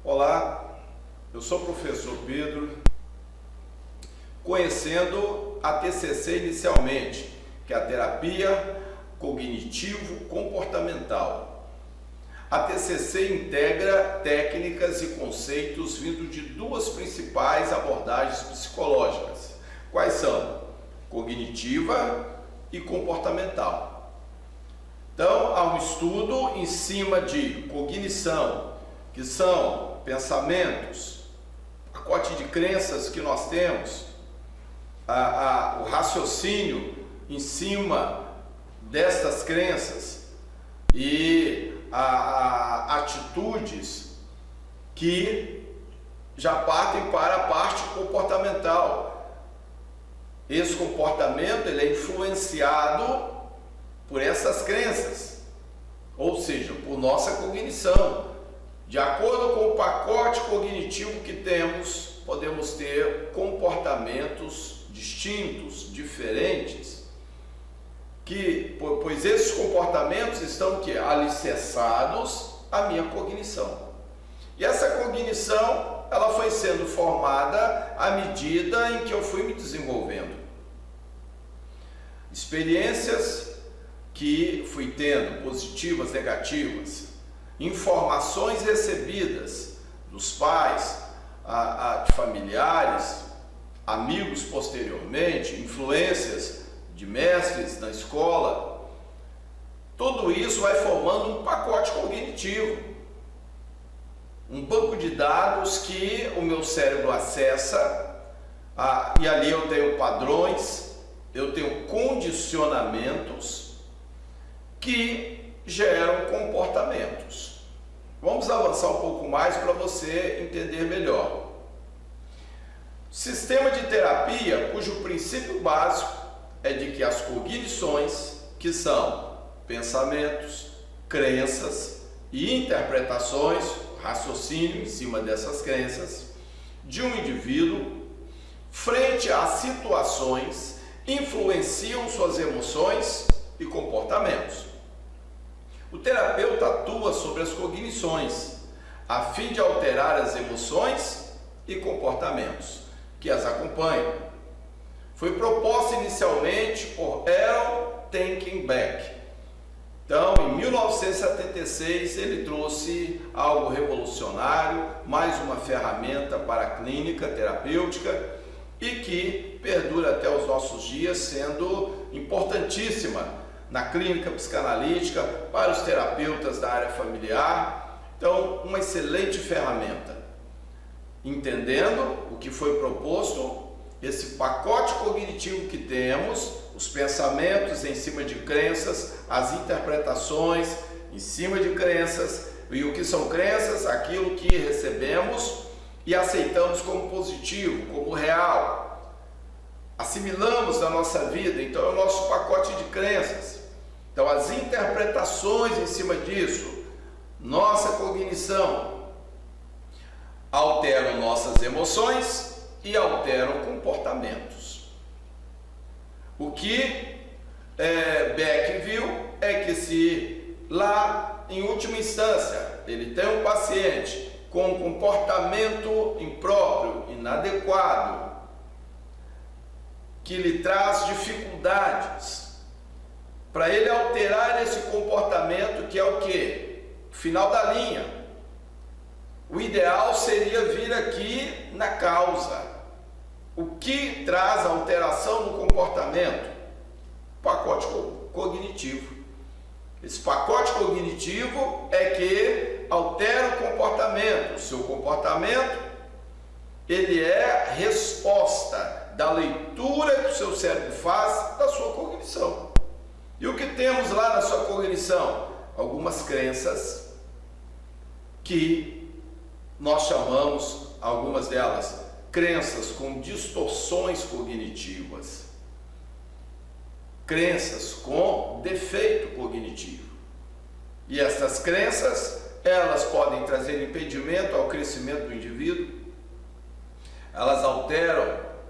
Olá, eu sou o professor Pedro, conhecendo a TCC inicialmente, que é a terapia cognitivo-comportamental. A TCC integra técnicas e conceitos vindos de duas principais abordagens psicológicas. Quais são? Cognitiva e comportamental. Então, há um estudo em cima de cognição, que são pensamentos, pacote de crenças que nós temos, o raciocínio em cima destas crenças e atitudes que já partem para a parte comportamental. Esse comportamento ele é influenciado por essas crenças, ou seja, por nossa cognição. De acordo com o pacote cognitivo que temos, podemos ter comportamentos distintos, diferentes, pois esses comportamentos estão alicerçados à minha cognição. E essa cognição, ela foi sendo formada à medida em que eu fui me desenvolvendo. Experiências que fui tendo, positivas, negativas, informações recebidas dos pais, de familiares, amigos posteriormente, influências de mestres na escola, tudo isso vai formando um pacote cognitivo, um banco de dados que o meu cérebro acessa, e ali eu tenho padrões, eu tenho condicionamentos que geram comportamentos. Vamos avançar um pouco mais para você entender melhor. Sistema de terapia cujo princípio básico é de que as cognições, que são pensamentos, crenças e interpretações, raciocínio em cima dessas crenças, de um indivíduo, frente a situações, influenciam suas emoções e comportamentos. O terapeuta atua sobre as cognições, a fim de alterar as emoções e comportamentos que as acompanham. Foi proposta inicialmente por Aaron Tenkenbeck. Então, em 1976, ele trouxe algo revolucionário, mais uma ferramenta para a clínica terapêutica e que perdura até os nossos dias, sendo importantíssima na clínica psicanalítica, para os terapeutas da área familiar. Então, uma excelente ferramenta. Entendendo o que foi proposto, esse pacote cognitivo que temos, os pensamentos em cima de crenças, as interpretações em cima de crenças, e o que são crenças? Aquilo que recebemos e aceitamos como positivo, como real. Assimilamos na nossa vida, então é o nosso pacote de crenças. Então as interpretações em cima disso, nossa cognição, alteram nossas emoções e alteram comportamentos. O que Beck viu é que se lá, em última instância, ele tem um paciente com um comportamento impróprio, inadequado, que lhe traz dificuldades, para ele alterar esse comportamento, que é o quê? Final da linha. O ideal seria vir aqui na causa. O que traz a alteração no comportamento? Pacote cognitivo. Esse pacote cognitivo é que altera o comportamento. O seu comportamento, ele é a resposta da leitura que o seu cérebro faz da sua cognição. E o que temos lá na sua cognição? Algumas crenças que nós chamamos, algumas delas, crenças com distorções cognitivas. Crenças com defeito cognitivo. E essas crenças, elas podem trazer impedimento ao crescimento do indivíduo. Elas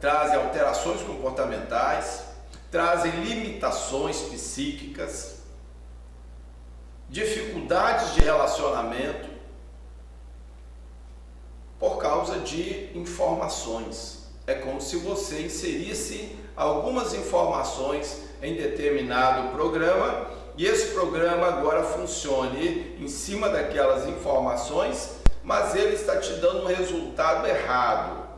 trazem alterações comportamentais, trazem limitações psíquicas, dificuldades de relacionamento, por causa de informações. É como se você inserisse algumas informações em determinado programa e esse programa agora funcione em cima daquelas informações, mas ele está te dando um resultado errado,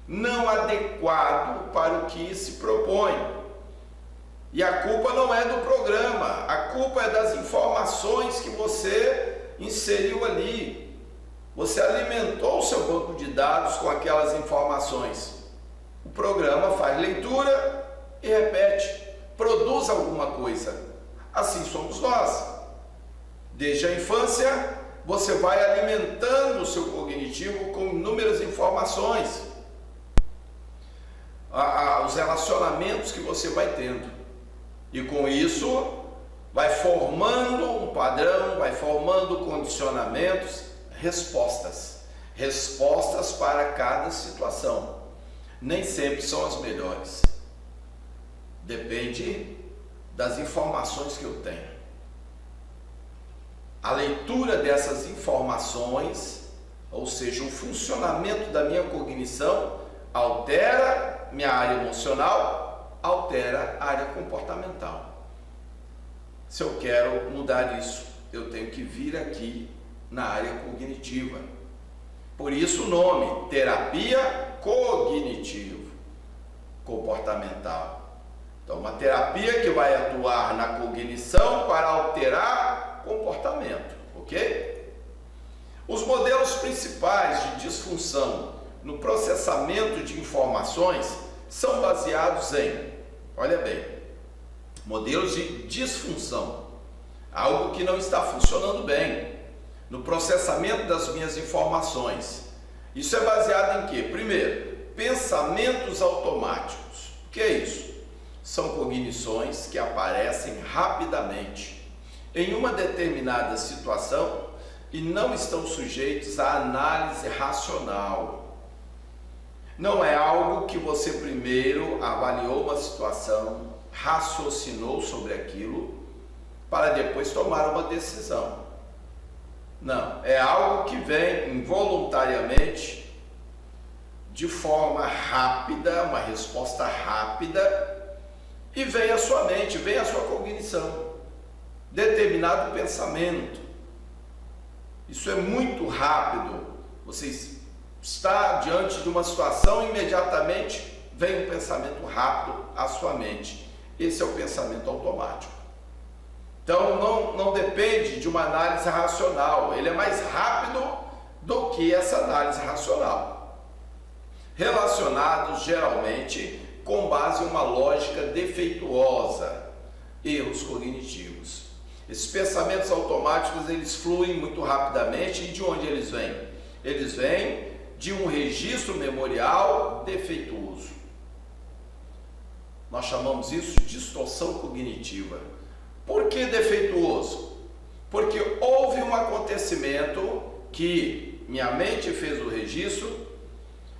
não adequado para o que se propõe. E a culpa não é do programa, a culpa é das informações que você inseriu ali. Você alimentou o seu banco de dados com aquelas informações. O programa faz leitura e repete, produz alguma coisa. Assim somos nós. Desde a infância, você vai alimentando o seu cognitivo com inúmeras informações. Os relacionamentos que você vai tendo. E com isso, vai formando um padrão, vai formando condicionamentos, respostas para cada situação. Nem sempre são as melhores. Depende das informações que eu tenho. A leitura dessas informações, ou seja, o funcionamento da minha cognição, altera minha área emocional, altera a área comportamental. Se eu quero mudar isso, eu tenho que vir aqui na área cognitiva. Por isso o nome, terapia cognitivo-comportamental. Então, uma terapia que vai atuar na cognição para alterar comportamento, ok? Os modelos principais de disfunção no processamento de informações são baseados em, olha bem, modelos de disfunção, algo que não está funcionando bem no processamento das minhas informações. Isso é baseado em quê? Primeiro, pensamentos automáticos. O que é isso? São cognições que aparecem rapidamente em uma determinada situação e não estão sujeitos à análise racional. Não é algo que você primeiro avaliou uma situação, raciocinou sobre aquilo, para depois tomar uma decisão. Não, é algo que vem involuntariamente, de forma rápida, uma resposta rápida, e vem à sua mente, vem à sua cognição, determinado pensamento. Isso é muito rápido. Você está diante de uma situação, imediatamente vem um pensamento rápido à sua mente. Esse é o pensamento automático. Então não depende de uma análise racional, ele é mais rápido do que essa análise racional. Relacionados geralmente com base em uma lógica defeituosa, erros cognitivos. Esses pensamentos automáticos, eles fluem muito rapidamente. E de onde eles vêm? Eles vêm de um registro memorial defeituoso. Nós chamamos isso de distorção cognitiva. Por que defeituoso? Porque houve um acontecimento que minha mente fez o registro,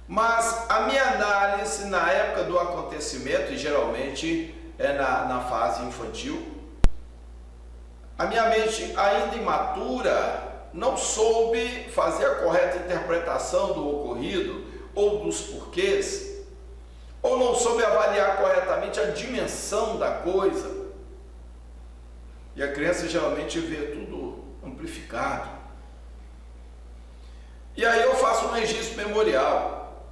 mas a minha análise na época do acontecimento, e geralmente é na fase infantil, a minha mente ainda imatura não soube fazer a correta interpretação do ocorrido ou dos porquês, ou não soube avaliar corretamente a dimensão da coisa. E a criança geralmente vê tudo amplificado. E aí eu faço um registro memorial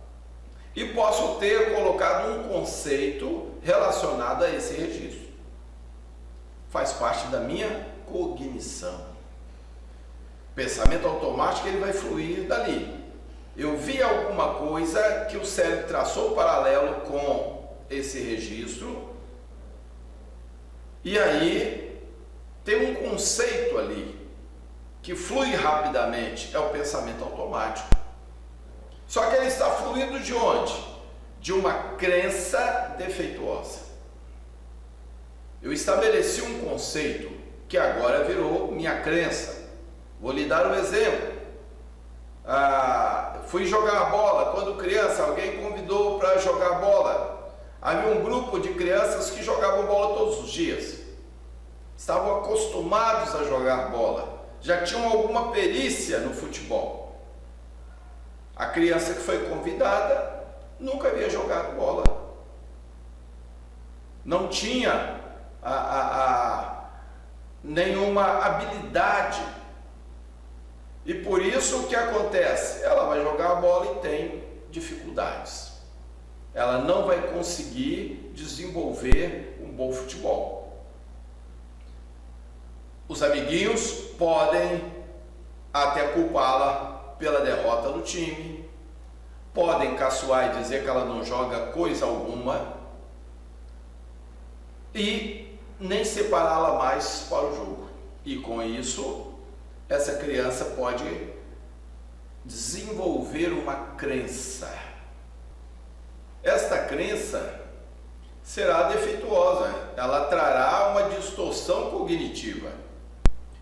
e posso ter colocado um conceito relacionado a esse registro. Faz parte da minha cognição. Pensamento automático, ele vai fluir dali. Eu vi alguma coisa que o cérebro traçou paralelo com esse registro, e aí tem um conceito ali que flui rapidamente, é o pensamento automático. Só que ele está fluindo de onde? De uma crença defeituosa. Eu estabeleci um conceito que agora virou minha crença. Vou lhe dar um exemplo. Fui jogar bola. Quando criança, alguém convidou para jogar bola. Havia um grupo de crianças que jogavam bola todos os dias. Estavam acostumados a jogar bola. Já tinham alguma perícia no futebol. A criança que foi convidada nunca havia jogado bola. Não tinha nenhuma habilidade. E por isso o que acontece? Ela vai jogar a bola e tem dificuldades. Ela não vai conseguir desenvolver um bom futebol. Os amiguinhos podem até culpá-la pela derrota do time, podem caçoar e dizer que ela não joga coisa alguma e nem separá-la mais para o jogo. E com isso, essa criança pode desenvolver uma crença. Esta crença será defeituosa, ela trará uma distorção cognitiva.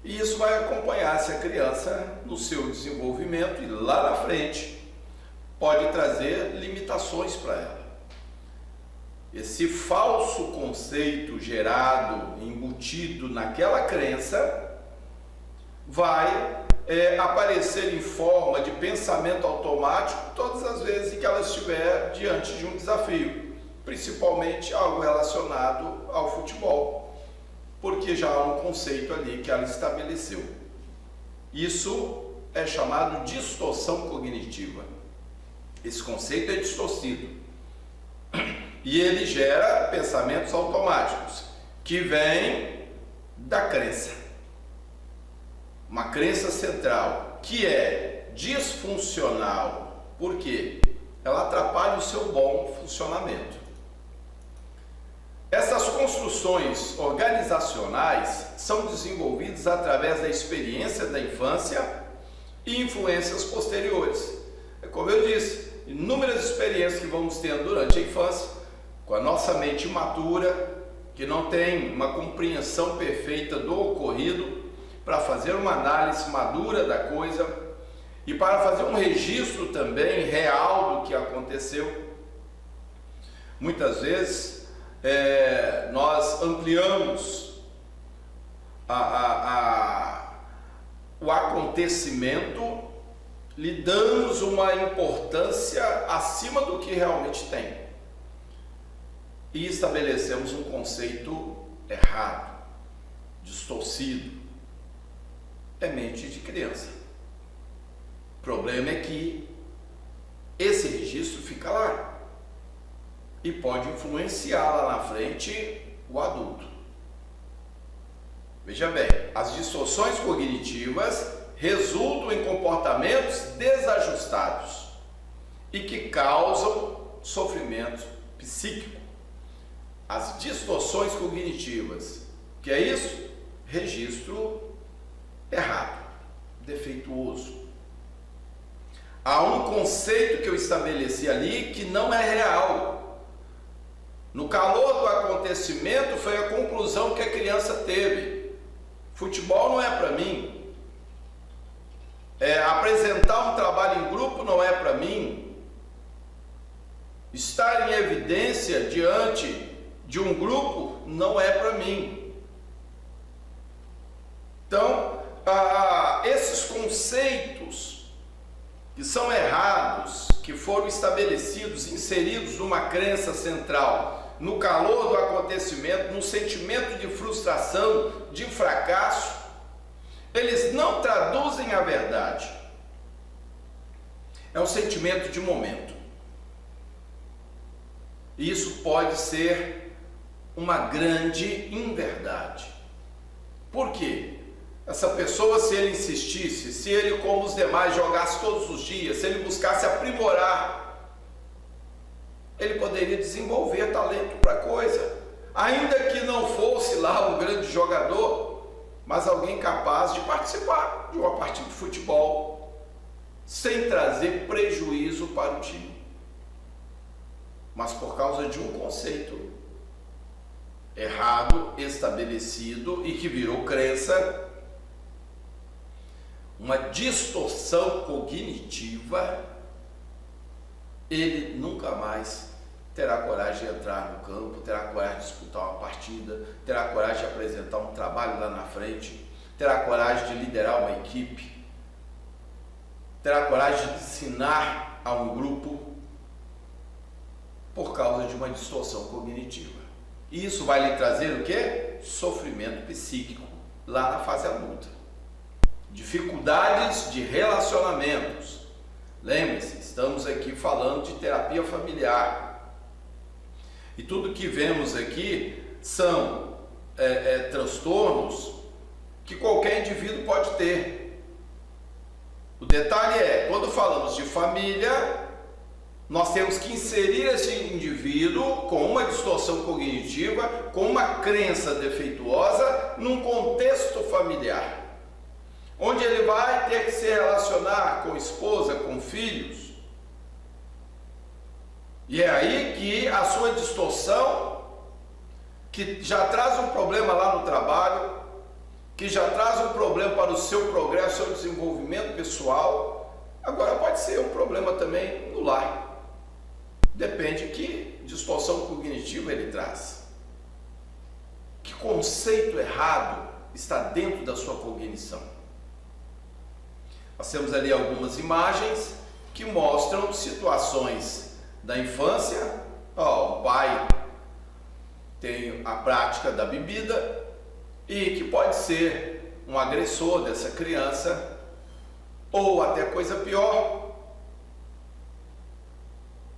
E isso vai acompanhar essa criança no seu desenvolvimento e lá na frente pode trazer limitações para ela. Esse falso conceito gerado, embutido naquela crença, vai aparecer em forma de pensamento automático todas as vezes em que ela estiver diante de um desafio, principalmente algo relacionado ao futebol, porque já há um conceito ali que ela estabeleceu. Isso é chamado distorção cognitiva. Esse conceito é distorcido e ele gera pensamentos automáticos que vêm da crença. Uma crença central que é disfuncional, porque ela atrapalha o seu bom funcionamento. Essas construções organizacionais são desenvolvidas através da experiência da infância e influências posteriores. É como eu disse, inúmeras experiências que vamos tendo durante a infância, com a nossa mente imatura, que não tem uma compreensão perfeita do ocorrido, para fazer uma análise madura da coisa e para fazer um registro também real do que aconteceu. Muitas vezes nós ampliamos o acontecimento, lhe damos uma importância acima do que realmente tem e estabelecemos um conceito errado, distorcido. É mente de criança. O problema é que esse registro fica lá e pode influenciar lá na frente o adulto. Veja bem, as distorções cognitivas resultam em comportamentos desajustados e que causam sofrimento psíquico. As distorções cognitivas, que é isso? Registro errado, defeituoso. Há um conceito que eu estabeleci ali que não é real. No calor do acontecimento foi a conclusão que a criança teve. Futebol não é para mim. Apresentar um trabalho em grupo não é para mim. Estar em evidência diante de um grupo não é para mim. Então, esses conceitos que são errados, que foram estabelecidos, inseridos numa crença central, no calor do acontecimento, num sentimento de frustração, de fracasso, eles não traduzem a verdade. É um sentimento de momento. E isso pode ser uma grande inverdade. Por quê? Essa pessoa, se ele insistisse, se ele, como os demais, jogasse todos os dias, se ele buscasse aprimorar, ele poderia desenvolver talento para a coisa. Ainda que não fosse lá um grande jogador, mas alguém capaz de participar de uma partida de futebol, sem trazer prejuízo para o time. Mas por causa de um conceito errado, estabelecido e que virou crença, uma distorção cognitiva, ele nunca mais terá coragem de entrar no campo, terá coragem de disputar uma partida, terá coragem de apresentar um trabalho lá na frente, terá coragem de liderar uma equipe, terá coragem de ensinar a um grupo por causa de uma distorção cognitiva. E isso vai lhe trazer o quê? Sofrimento psíquico lá na fase adulta. Dificuldades de relacionamentos. Lembre-se, estamos aqui falando de terapia familiar. E tudo que vemos aqui são transtornos que qualquer indivíduo pode ter. O detalhe é, quando falamos de família, nós temos que inserir esse indivíduo com uma distorção cognitiva, com uma crença defeituosa, num contexto familiar, onde ele vai ter que se relacionar com esposa, com filhos. E é aí que a sua distorção, que já traz um problema lá no trabalho, que já traz um problema para o seu progresso, seu desenvolvimento pessoal, agora pode ser um problema também no lar. Depende de que distorção cognitiva ele traz. Que conceito errado está dentro da sua cognição. Nós temos ali algumas imagens que mostram situações da infância. O pai tem a prática da bebida e que pode ser um agressor dessa criança, ou até coisa pior,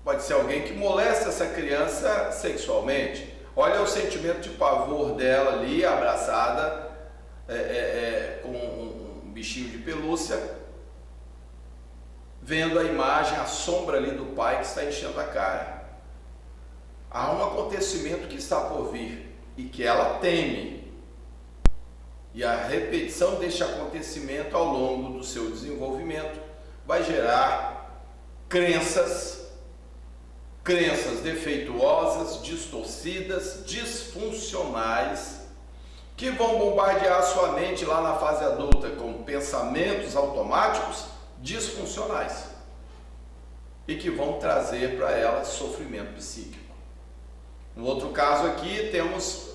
pode ser alguém que molesta essa criança sexualmente. Olha o sentimento de pavor dela ali, abraçada com um bichinho de pelúcia, vendo a imagem, a sombra ali do pai que está enchendo a cara. Há um acontecimento que está por vir e que ela teme. E a repetição deste acontecimento ao longo do seu desenvolvimento vai gerar crenças defeituosas, distorcidas, disfuncionais, que vão bombardear a sua mente lá na fase adulta com pensamentos automáticos disfuncionais e que vão trazer para ela sofrimento psíquico. No outro caso aqui temos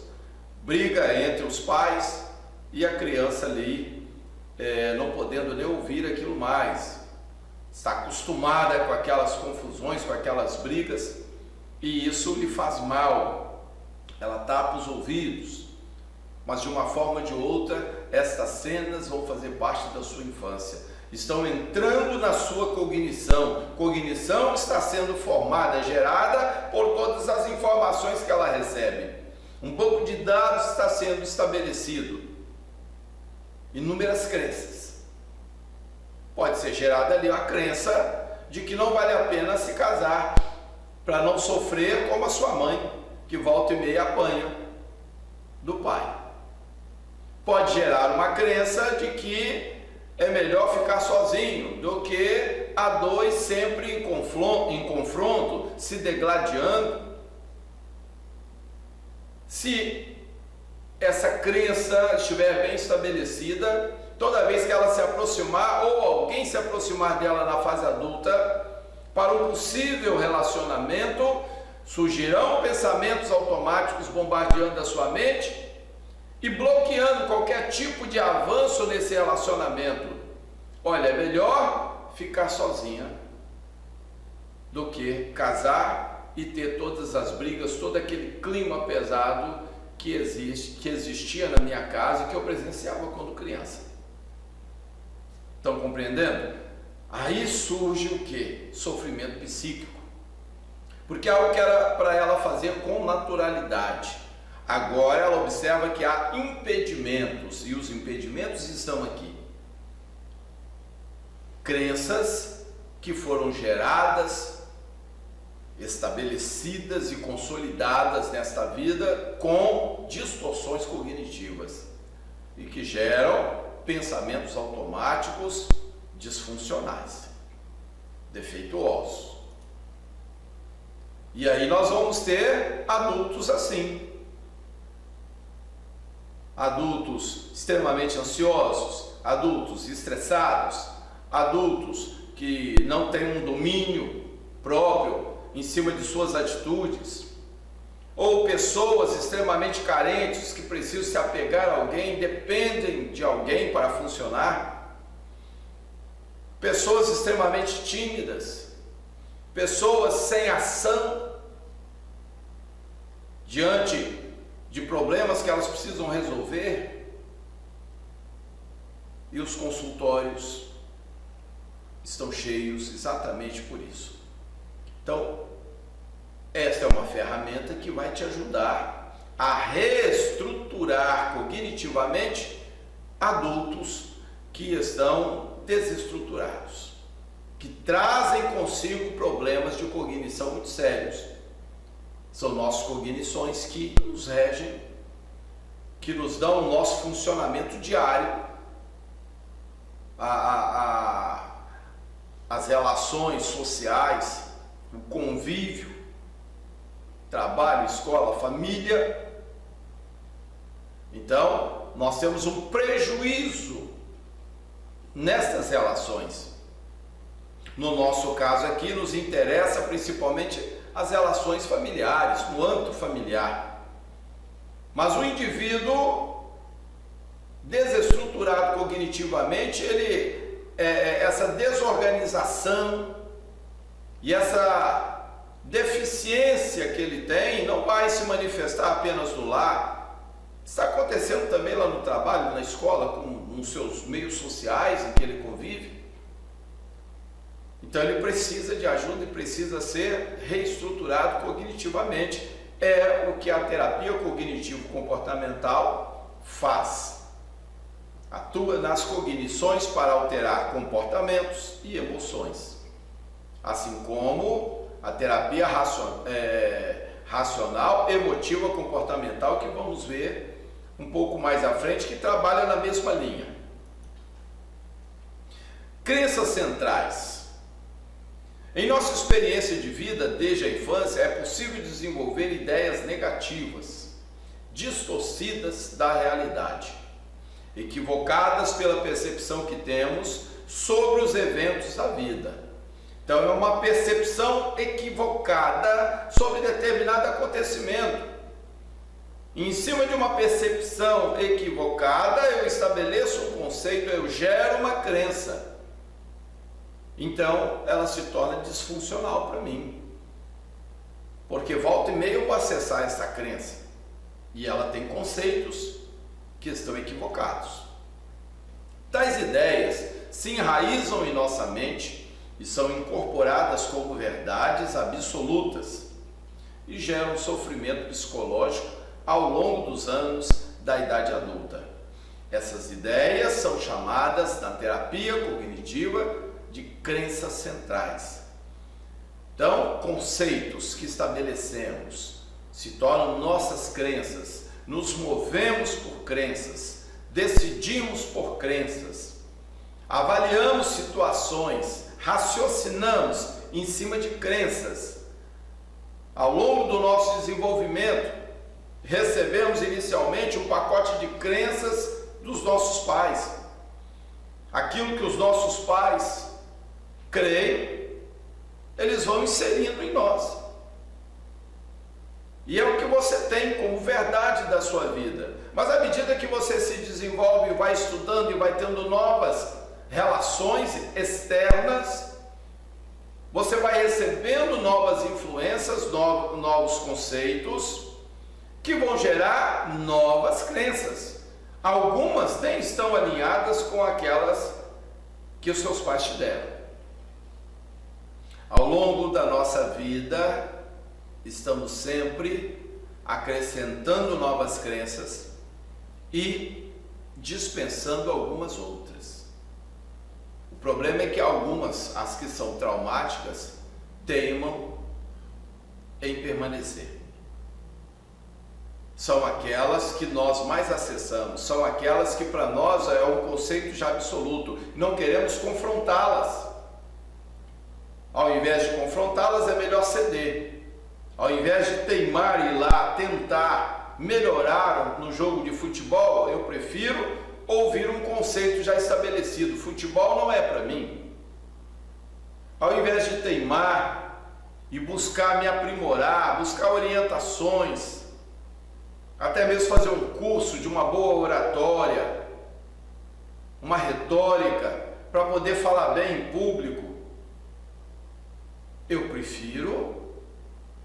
briga entre os pais e a criança ali não podendo nem ouvir aquilo mais, está acostumada com aquelas confusões, com aquelas brigas, e isso lhe faz mal. Ela tapa os ouvidos, mas de uma forma ou de outra estas cenas vão fazer parte da sua infância, estão entrando na sua cognição. Cognição está sendo formada, gerada por todas as informações que ela recebe. Um banco de dados está sendo estabelecido, inúmeras crenças. Pode ser gerada ali a crença de que não vale a pena se casar, para não sofrer como a sua mãe, que volta e meia apanha do pai. Pode gerar uma crença de que é melhor ficar sozinho do que a dois, sempre em confronto, se degladiando. Se essa crença estiver bem estabelecida, toda vez que ela se aproximar ou alguém se aproximar dela na fase adulta para um possível relacionamento, surgirão pensamentos automáticos bombardeando a sua mente e bloqueando qualquer tipo de avanço nesse relacionamento. Olha, é melhor ficar sozinha do que casar e ter todas as brigas, todo aquele clima pesado que existia na minha casa e que eu presenciava quando criança. Estão compreendendo? Aí surge o que? Sofrimento psíquico. Porque é algo que era para ela fazer com naturalidade. Agora ela observa que há impedimentos, e os impedimentos estão aqui. Crenças que foram geradas, estabelecidas e consolidadas nesta vida com distorções cognitivas e que geram pensamentos automáticos disfuncionais, defeituosos. E aí nós vamos ter adultos assim. Adultos extremamente ansiosos, adultos estressados, adultos que não têm um domínio próprio em cima de suas atitudes, ou pessoas extremamente carentes que precisam se apegar a alguém, dependem de alguém para funcionar, pessoas extremamente tímidas, pessoas sem ação diante de problemas que elas precisam resolver, e os consultórios estão cheios exatamente por isso. Então, esta é uma ferramenta que vai te ajudar a reestruturar cognitivamente adultos que estão desestruturados, que trazem consigo problemas de cognição muito sérios. São nossas cognições que nos regem, que nos dão o nosso funcionamento diário, as relações sociais, o convívio, trabalho, escola, família. Então, nós temos um prejuízo nestas relações. No nosso caso aqui, nos interessa principalmente as relações familiares, no âmbito familiar. Mas o indivíduo desestruturado cognitivamente, essa desorganização e essa deficiência que ele tem não vai se manifestar apenas no lar. Está acontecendo também lá no trabalho, na escola, nos seus meios sociais em que ele convive. Então ele precisa de ajuda e precisa ser reestruturado cognitivamente. É o que a terapia cognitivo-comportamental faz. Atua nas cognições para alterar comportamentos e emoções. Assim como a terapia racional, emotiva, comportamental, que vamos ver um pouco mais à frente, que trabalha na mesma linha. Crenças centrais. Em nossa experiência de vida desde a infância, é possível desenvolver ideias negativas, distorcidas da realidade, equivocadas pela percepção que temos sobre os eventos da vida. Então, é uma percepção equivocada sobre determinado acontecimento. E em cima de uma percepção equivocada, eu estabeleço um conceito, eu gero uma crença. Então, ela se torna disfuncional para mim. Porque volta e meia eu vou acessar essa crença. E ela tem conceitos que estão equivocados. Tais ideias se enraizam em nossa mente e são incorporadas como verdades absolutas e geram sofrimento psicológico ao longo dos anos da idade adulta. Essas ideias são chamadas na terapia cognitiva de crenças centrais. Então, conceitos que estabelecemos se tornam nossas crenças, nos movemos por crenças, decidimos por crenças, avaliamos situações, raciocinamos em cima de crenças. Ao longo do nosso desenvolvimento, recebemos inicialmente um pacote de crenças dos nossos pais. Aquilo que os nossos pais creem, eles vão inserindo em nós. E é o que você tem como verdade da sua vida. Mas à medida que você se desenvolve, vai estudando e vai tendo novas relações externas, você vai recebendo novas influências, novos conceitos, que vão gerar novas crenças. Algumas nem estão alinhadas com aquelas que os seus pais te deram. Ao longo da nossa vida, estamos sempre acrescentando novas crenças e dispensando algumas outras. O problema é que algumas, as que são traumáticas, teimam em permanecer. São aquelas que nós mais acessamos, são aquelas que para nós é um conceito já absoluto. Não queremos confrontá-las. Ao invés de confrontá-las, é melhor ceder. Ao invés de teimar e ir lá tentar melhorar no jogo de futebol, eu prefiro ouvir um conceito já estabelecido. Futebol não é para mim. Ao invés de teimar e buscar me aprimorar, buscar orientações, até mesmo fazer um curso de uma boa oratória, uma retórica, para poder falar bem em público, eu prefiro prefiro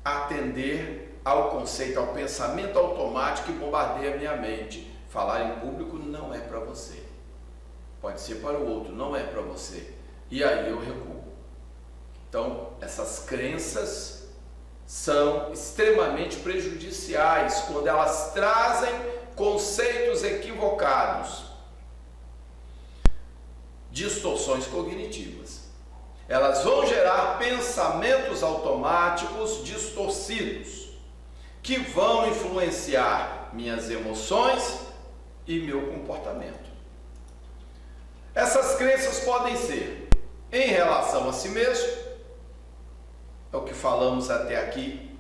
atender ao conceito, ao pensamento automático que bombardeia a minha mente. Falar em público não é para você. Pode ser para o outro, não é para você. E aí eu recuo. Então, essas crenças são extremamente prejudiciais quando elas trazem conceitos equivocados, distorções cognitivas. Elas vão gerar pensamentos automáticos distorcidos, que vão influenciar minhas emoções e meu comportamento. Essas crenças podem ser em relação a si mesmo, é o que falamos até aqui.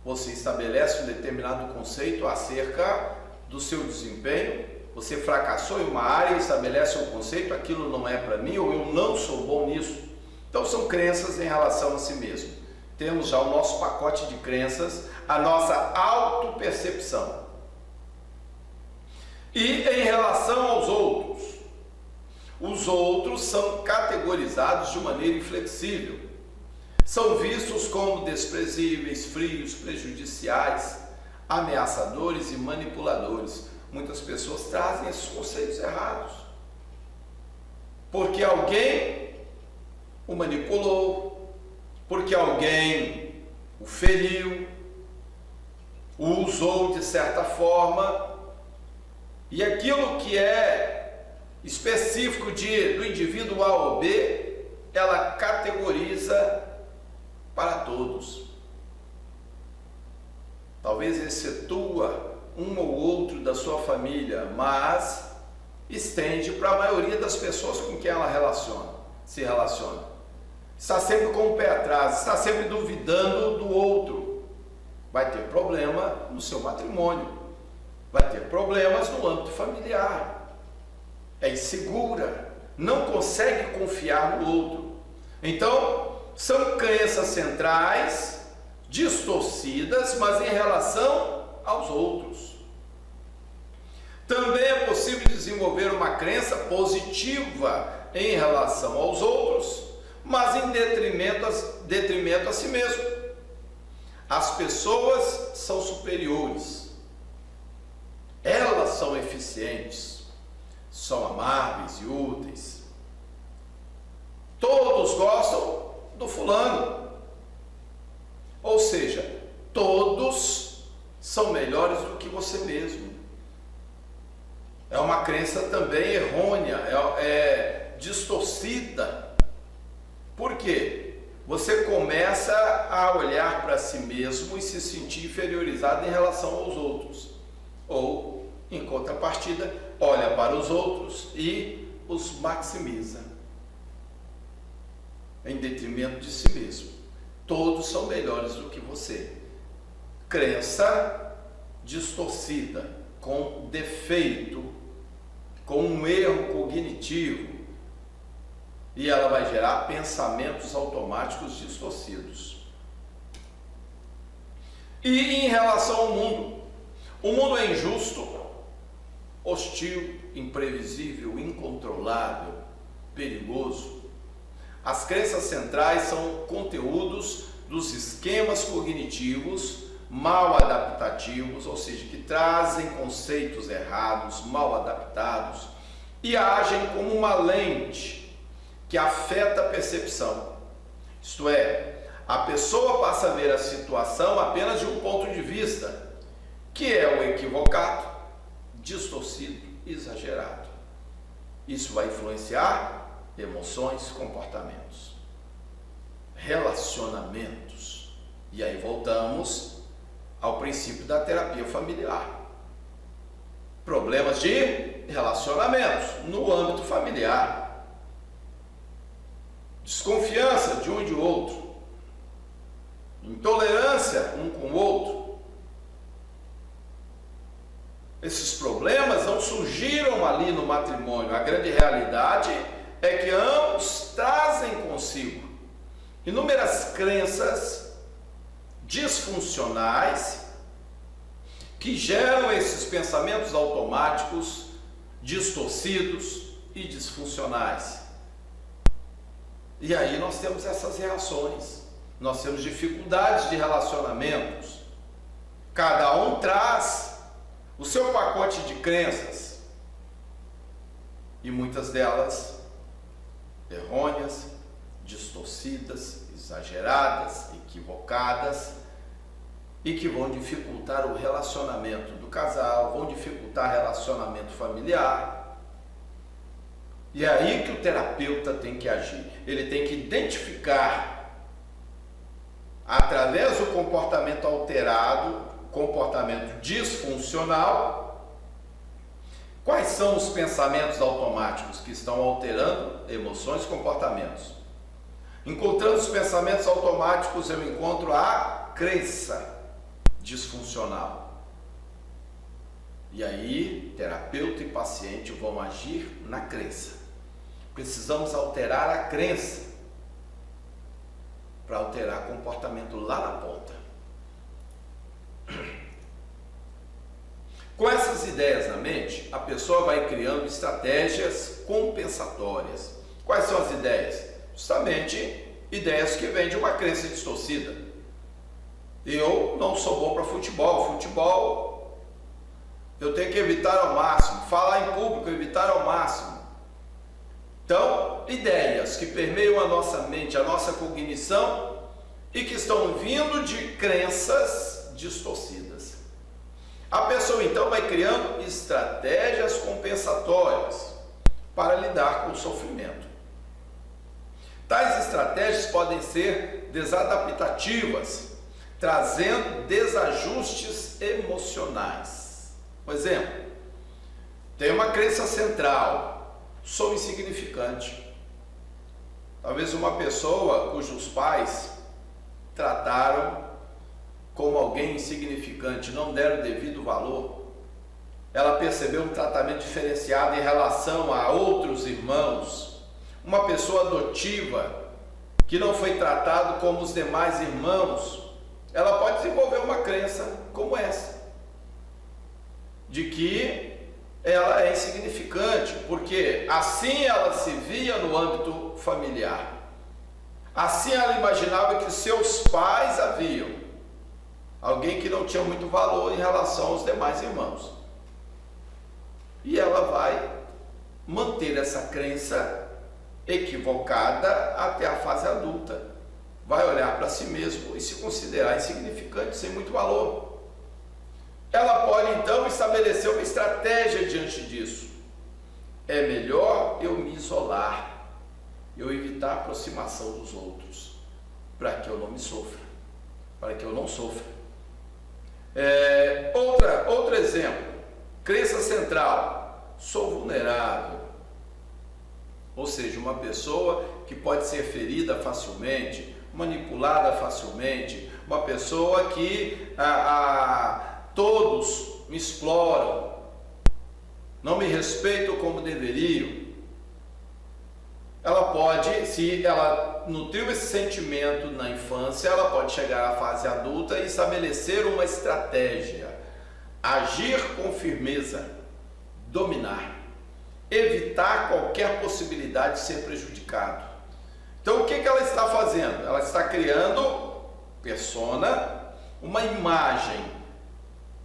Você estabelece um determinado conceito acerca do seu desempenho, você fracassou em uma área e estabelece um conceito, aquilo não é para mim, ou eu não sou bom nisso. Então são crenças em relação a si mesmo. Temos já o nosso pacote de crenças, a nossa autopercepção. E em relação aos outros, os outros são categorizados de maneira inflexível. São vistos como desprezíveis, frios, prejudiciais, ameaçadores e manipuladores. Muitas pessoas trazem esses conceitos errados, porque alguém o manipulou, porque alguém o feriu, o usou de certa forma, e aquilo que é específico do indivíduo A ou B, ela categoriza para todos. Talvez excetua um ou outro da sua família, mas estende para a maioria das pessoas com quem ela se relaciona. Está sempre com o pé atrás, está sempre duvidando do outro. Vai ter problema no seu matrimônio, vai ter problemas no âmbito familiar. É insegura, não consegue confiar no outro. Então, são crenças centrais, distorcidas, mas em relação aos outros. Também é possível desenvolver uma crença positiva em relação aos outros, mas em detrimento a si mesmo. As pessoas são superiores, elas são eficientes, são amáveis e úteis. Todos gostam do fulano, ou seja, todos são melhores do que você mesmo. É uma crença também errônea, distorcida. Por quê? Você começa a olhar para si mesmo e se sentir inferiorizado em relação aos outros. Ou, em contrapartida, olha para os outros e os maximiza, em detrimento de si mesmo. Todos são melhores do que você. Crença distorcida, com defeito, com um erro cognitivo, e ela vai gerar pensamentos automáticos distorcidos. E em relação ao mundo, o mundo é injusto, hostil, imprevisível, incontrolável, perigoso. As crenças centrais são conteúdos dos esquemas cognitivos mal adaptativos, ou seja, que trazem conceitos errados, mal adaptados e agem como uma lente que afeta a percepção. Isto é, a pessoa passa a ver a situação apenas de um ponto de vista, que é o equivocado, distorcido, exagerado. Isso vai influenciar emoções, comportamentos, relacionamentos. E aí voltamos ao princípio da terapia familiar. Problemas de relacionamentos no âmbito familiar. Desconfiança de um e de outro. Intolerância um com o outro. Esses problemas não surgiram ali no matrimônio. A grande realidade é que ambos trazem consigo inúmeras crenças disfuncionais que geram esses pensamentos automáticos distorcidos e disfuncionais. E aí nós temos essas reações, nós temos dificuldades de relacionamentos. Cada um traz o seu pacote de crenças e muitas delas errôneas, distorcidas, exageradas, equivocadas e que vão dificultar o relacionamento do casal, vão dificultar o relacionamento familiar. E é aí que o terapeuta tem que agir. Ele tem que identificar, através do comportamento alterado, comportamento disfuncional, quais são os pensamentos automáticos que estão alterando emoções e comportamentos. Encontrando os pensamentos automáticos, eu encontro a crença disfuncional. E aí, terapeuta e paciente vão agir na crença. Precisamos alterar a crença para alterar comportamento lá na ponta. Com essas ideias na mente, a pessoa vai criando estratégias compensatórias. Quais são as ideias? Justamente ideias que vêm de uma crença distorcida. Eu não sou bom para futebol, eu tenho que evitar ao máximo, falar em público, evitar ao máximo. Então, ideias que permeiam a nossa mente, a nossa cognição e que estão vindo de crenças distorcidas. A pessoa então vai criando estratégias compensatórias para lidar com o sofrimento. Tais estratégias podem ser desadaptativas, trazendo desajustes emocionais. Por exemplo, tem uma crença central: sou insignificante. Talvez uma pessoa cujos pais trataram como alguém insignificante, não deram o devido valor, ela percebeu um tratamento diferenciado em relação a outros irmãos. Uma pessoa adotiva que não foi tratado como os demais irmãos, ela pode desenvolver uma crença como essa, de que ela é insignificante, porque assim ela se via no âmbito familiar. Assim ela imaginava que seus pais haviam, alguém que não tinha muito valor em relação aos demais irmãos. E ela vai manter essa crença equivocada até a fase adulta. Vai olhar para si mesmo e se considerar insignificante, sem muito valor. Ela pode então estabelecer uma estratégia diante disso. É melhor eu me isolar, eu evitar a aproximação dos outros, para que eu não me sofra, para que eu não sofra. Outro exemplo, crença central: sou vulnerável. Ou seja, uma pessoa que pode ser ferida facilmente, manipulada facilmente, uma pessoa que todos me exploram, não me respeitam como deveriam. Ela pode, se ela nutriu esse sentimento na infância, ela pode chegar à fase adulta e estabelecer uma estratégia, agir com firmeza, dominar, evitar qualquer possibilidade de ser prejudicado. Então o que ela está fazendo? Ela está criando persona, uma imagem,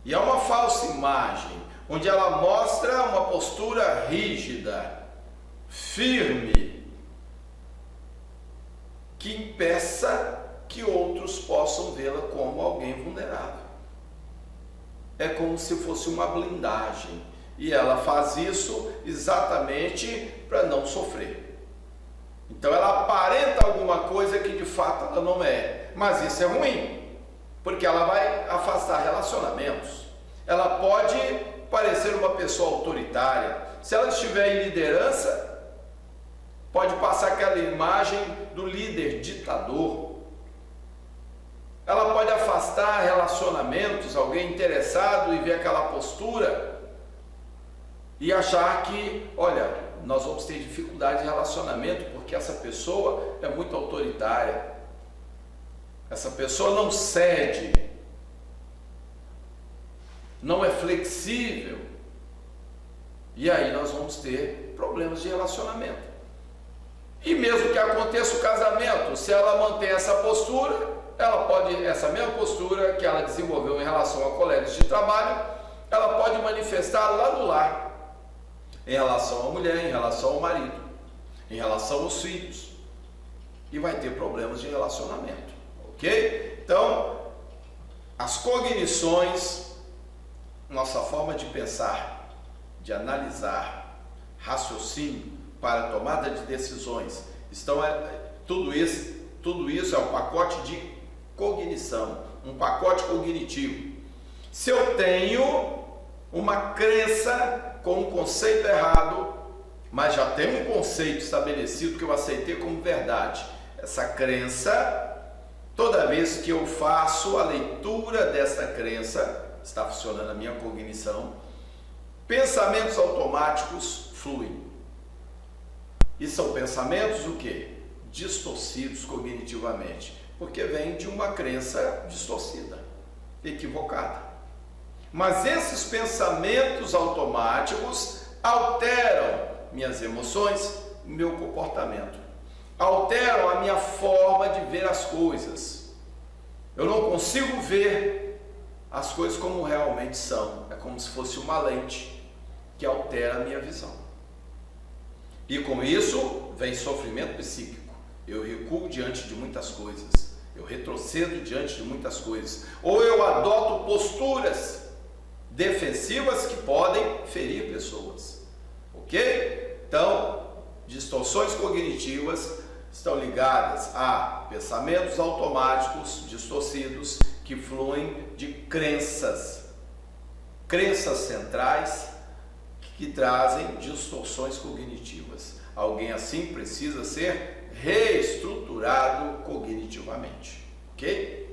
e é uma falsa imagem, onde ela mostra uma postura rígida, firme, que impeça que outros possam vê-la como alguém vulnerável. É como se fosse uma blindagem, e ela faz isso exatamente para não sofrer. Então ela aparenta alguma coisa que de fato ela não é, mas isso é ruim, porque ela vai afastar relacionamentos. Ela pode parecer uma pessoa autoritária. Se ela estiver em liderança, pode passar aquela imagem do líder ditador. Ela pode afastar relacionamentos, alguém interessado e ver aquela postura e achar que, olha, nós vamos ter dificuldade de relacionamento porque essa pessoa é muito autoritária. Essa pessoa não cede, não é flexível. E aí nós vamos ter problemas de relacionamento. E mesmo que aconteça o casamento, se ela mantém essa postura, ela pode, essa mesma postura que ela desenvolveu em relação a colegas de trabalho, ela pode manifestar lá no lar, em relação à mulher, em relação ao marido, em relação aos filhos, e vai ter problemas de relacionamento, ok? Então, as cognições, nossa forma de pensar, de analisar, raciocínio para a tomada de decisões, tudo isso é um pacote de cognição, um pacote cognitivo. Se eu tenho uma crença com um conceito errado, mas já tenho um conceito estabelecido que eu aceitei como verdade, essa crença, toda vez que eu faço a leitura dessa crença, está funcionando a minha cognição, pensamentos automáticos fluem. E são pensamentos o quê? Distorcidos cognitivamente, porque vem de uma crença distorcida, equivocada. Mas esses pensamentos automáticos alteram minhas emoções, meu comportamento, alteram a minha forma de ver as coisas. Eu não consigo ver as coisas como realmente são, é como se fosse uma lente que altera a minha visão. E com isso vem sofrimento psíquico. Eu recuo diante de muitas coisas, eu retrocedo diante de muitas coisas, ou eu adoto posturas defensivas que podem ferir pessoas, ok? Então, distorções cognitivas estão ligadas a pensamentos automáticos distorcidos que fluem de crenças centrais que trazem distorções cognitivas. Alguém assim precisa ser reestruturado cognitivamente, ok?